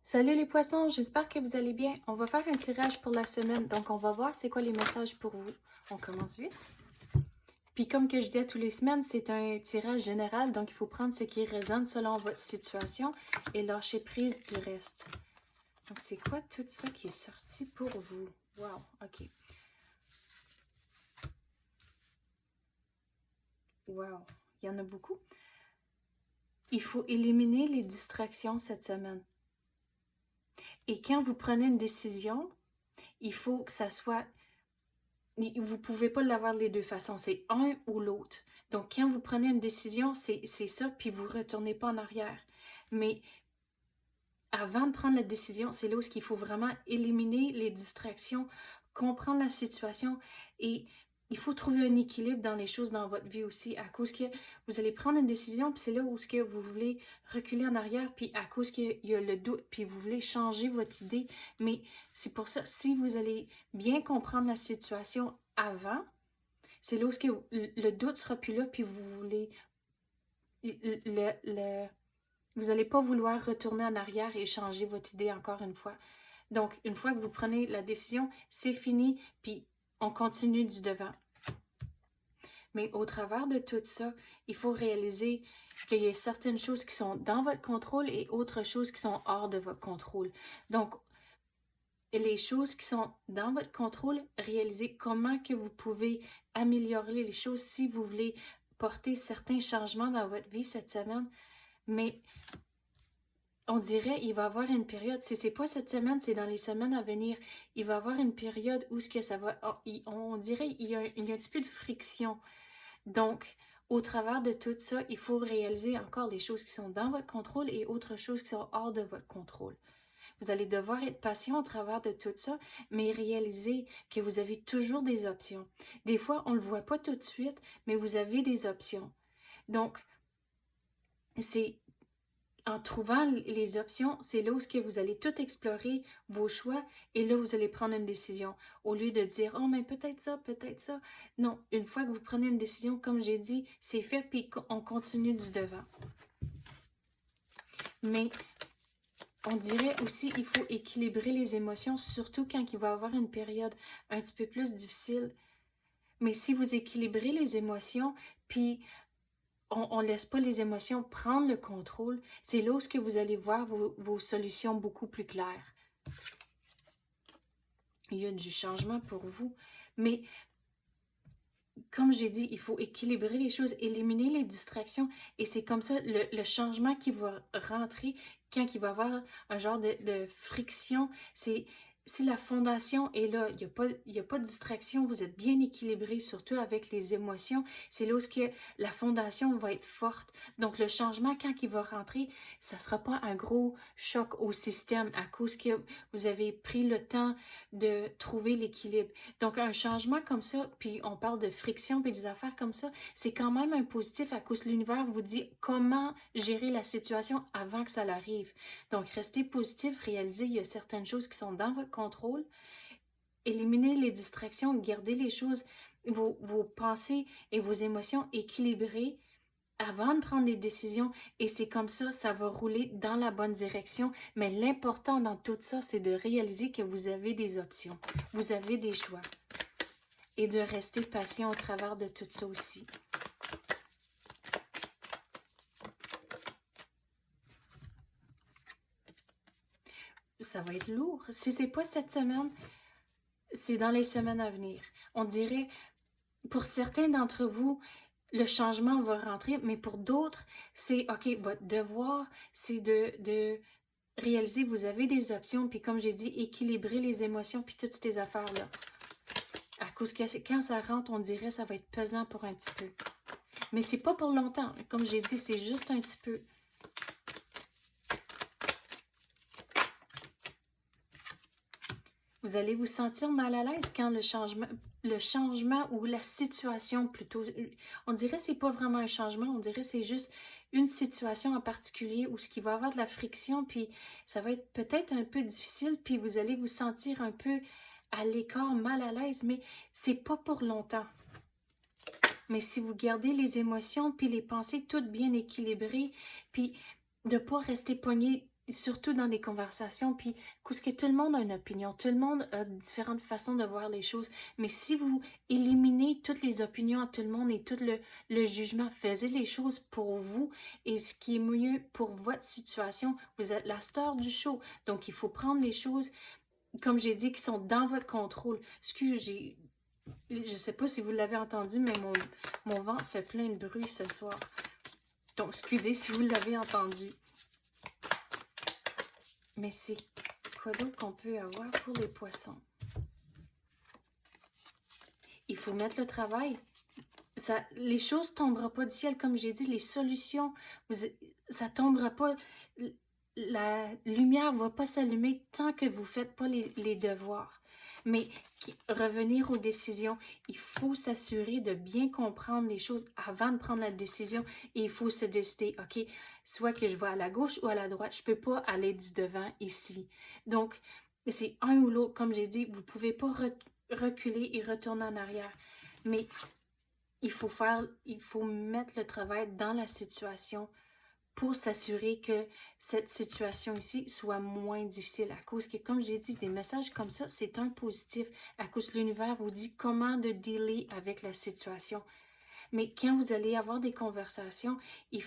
Salut les poissons, j'espère que vous allez bien. On va faire un tirage pour la semaine, donc on va voir c'est quoi les messages pour vous. On commence vite. Puis comme que je dis à tous les semaines, c'est un tirage général, donc il faut prendre ce qui résonne selon votre situation et lâcher prise du reste. Donc c'est quoi tout ça qui est sorti pour vous? Wow, ok. Wow, il y en a beaucoup. Il faut éliminer les distractions cette semaine. Et quand vous prenez une décision, il faut que ça soit... Vous ne pouvez pas l'avoir de les deux façons, c'est un ou l'autre. Donc, quand vous prenez une décision, c'est ça, puis vous ne retournez pas en arrière. Mais avant de prendre la décision, c'est là où il faut vraiment éliminer les distractions, comprendre la situation et il faut trouver un équilibre dans les choses dans votre vie aussi, à cause que vous allez prendre une décision, puis c'est là où ce que vous voulez reculer en arrière, puis à cause qu'il y a le doute, puis vous voulez changer votre idée. Mais c'est pour ça, si vous allez bien comprendre la situation avant, c'est là où ce que le doute sera plus là, puis vous voulez vous n'allez pas vouloir retourner en arrière et changer votre idée encore une fois. Donc, une fois que vous prenez la décision, c'est fini, puis on continue du devant. Mais au travers de tout ça, il faut réaliser qu'il y a certaines choses qui sont dans votre contrôle et autres choses qui sont hors de votre contrôle. Donc, les choses qui sont dans votre contrôle, réalisez comment que vous pouvez améliorer les choses si vous voulez porter certains changements dans votre vie cette semaine. Mais on dirait il va y avoir une période, si c'est pas cette semaine, c'est dans les semaines à venir, il va y avoir une période où ce que ça va, on dirait il y a un petit peu de friction. Donc, au travers de tout ça, il faut réaliser encore les choses qui sont dans votre contrôle et autres choses qui sont hors de votre contrôle. Vous allez devoir être patient au travers de tout ça, mais réaliser que vous avez toujours des options. Des fois, on ne le voit pas tout de suite, mais vous avez des options. Donc, c'est en trouvant les options, c'est là où que vous allez tout explorer, vos choix, et là, vous allez prendre une décision. Au lieu de dire, oh, mais peut-être ça, peut-être ça. Non, une fois que vous prenez une décision, comme j'ai dit, c'est fait, puis on continue du devant. Mais on dirait aussi il faut équilibrer les émotions, surtout quand il va y avoir une période un petit peu plus difficile. Mais si vous équilibrez les émotions, puis on ne laisse pas les émotions prendre le contrôle, c'est là où que vous allez voir vos solutions beaucoup plus claires. Il y a du changement pour vous, mais comme j'ai dit, il faut équilibrer les choses, éliminer les distractions, et c'est comme ça le changement qui va rentrer quand il va y avoir un genre de friction. C'est si la fondation est là, il n'y a pas de distraction, vous êtes bien équilibré, surtout avec les émotions, c'est là où que la fondation va être forte. Donc le changement, quand il va rentrer, ça ne sera pas un gros choc au système à cause que vous avez pris le temps de trouver l'équilibre. Donc, un changement comme ça, puis on parle de friction puis des affaires comme ça, c'est quand même un positif à cause que l'univers vous dit comment gérer la situation avant que ça l'arrive. Donc, restez positif, réalisez il y a certaines choses qui sont dans votre contrôle, éliminez les distractions, gardez les choses, vos pensées et vos émotions équilibrées avant de prendre des décisions et c'est comme ça va rouler dans la bonne direction. Mais l'important dans tout ça, c'est de réaliser que vous avez des options, vous avez des choix et de rester patient au travers de tout ça aussi. Ça va être lourd. Si c'est pas cette semaine, c'est dans les semaines à venir. On dirait, pour certains d'entre vous, le changement va rentrer, mais pour d'autres, c'est, OK, votre devoir, c'est de réaliser, vous avez des options, puis comme j'ai dit, équilibrer les émotions, puis toutes ces affaires-là. À cause que quand ça rentre, on dirait ça va être pesant pour un petit peu. Mais c'est pas pour longtemps. Comme j'ai dit, c'est juste un petit peu. Vous allez vous sentir mal à l'aise quand le changement ou la situation plutôt, on dirait que c'est pas vraiment un changement, on dirait que c'est juste une situation en particulier où ce qui va avoir de la friction, puis ça va être peut-être un peu difficile, puis vous allez vous sentir un peu à l'écart, mal à l'aise, mais c'est pas pour longtemps. Mais si vous gardez les émotions puis les pensées toutes bien équilibrées, puis de ne pas rester pogné surtout dans des conversations, puis parce que tout le monde a une opinion, tout le monde a différentes façons de voir les choses, mais si vous éliminez toutes les opinions à tout le monde et tout le jugement, faites les choses pour vous et ce qui est mieux pour votre situation. Vous êtes la star du show, donc il faut prendre les choses, comme j'ai dit, qui sont dans votre contrôle. Excusez, je sais pas si vous l'avez entendu, mais mon ventre fait plein de bruit ce soir. Donc, excusez si vous l'avez entendu. Mais c'est quoi d'autre qu'on peut avoir pour les poissons? Il faut mettre le travail. Les choses ne tomberont pas du ciel, comme j'ai dit, les solutions, ça ne tombera pas. La lumière ne va pas s'allumer tant que vous ne faites pas les devoirs. Mais revenir aux décisions, il faut s'assurer de bien comprendre les choses avant de prendre la décision et il faut se décider, OK, soit que je vais à la gauche ou à la droite, je ne peux pas aller du devant ici. Donc, c'est un ou l'autre, comme j'ai dit, vous ne pouvez pas reculer et retourner en arrière. Mais il faut mettre le travail dans la situation pour s'assurer que cette situation ici soit moins difficile. À cause que, comme j'ai dit, des messages comme ça, c'est un positif. À cause que l'univers vous dit comment de dealer avec la situation. Mais quand vous allez avoir des conversations, il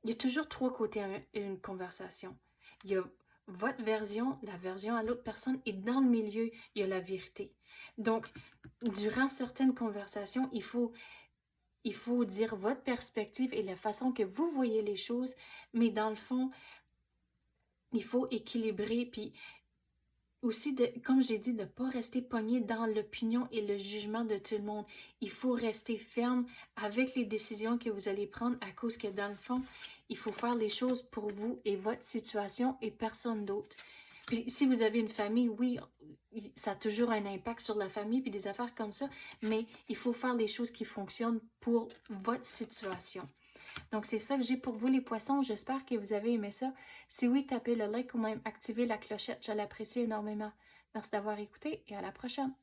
y a toujours 3 côtés à une conversation. Il y a votre version, la version à l'autre personne, et dans le milieu, il y a la vérité. Donc, durant certaines conversations, il faut dire votre perspective et la façon que vous voyez les choses, mais dans le fond, il faut équilibrer, puis aussi, comme j'ai dit, de ne pas rester pogné dans l'opinion et le jugement de tout le monde. Il faut rester ferme avec les décisions que vous allez prendre à cause que, dans le fond, il faut faire les choses pour vous et votre situation et personne d'autre. Puis si vous avez une famille, oui, ça a toujours un impact sur la famille puis des affaires comme ça, mais il faut faire les choses qui fonctionnent pour votre situation. Donc, c'est ça que j'ai pour vous, les poissons. J'espère que vous avez aimé ça. Si oui, tapez le like ou même activez la clochette. Je l'apprécie énormément. Merci d'avoir écouté et à la prochaine.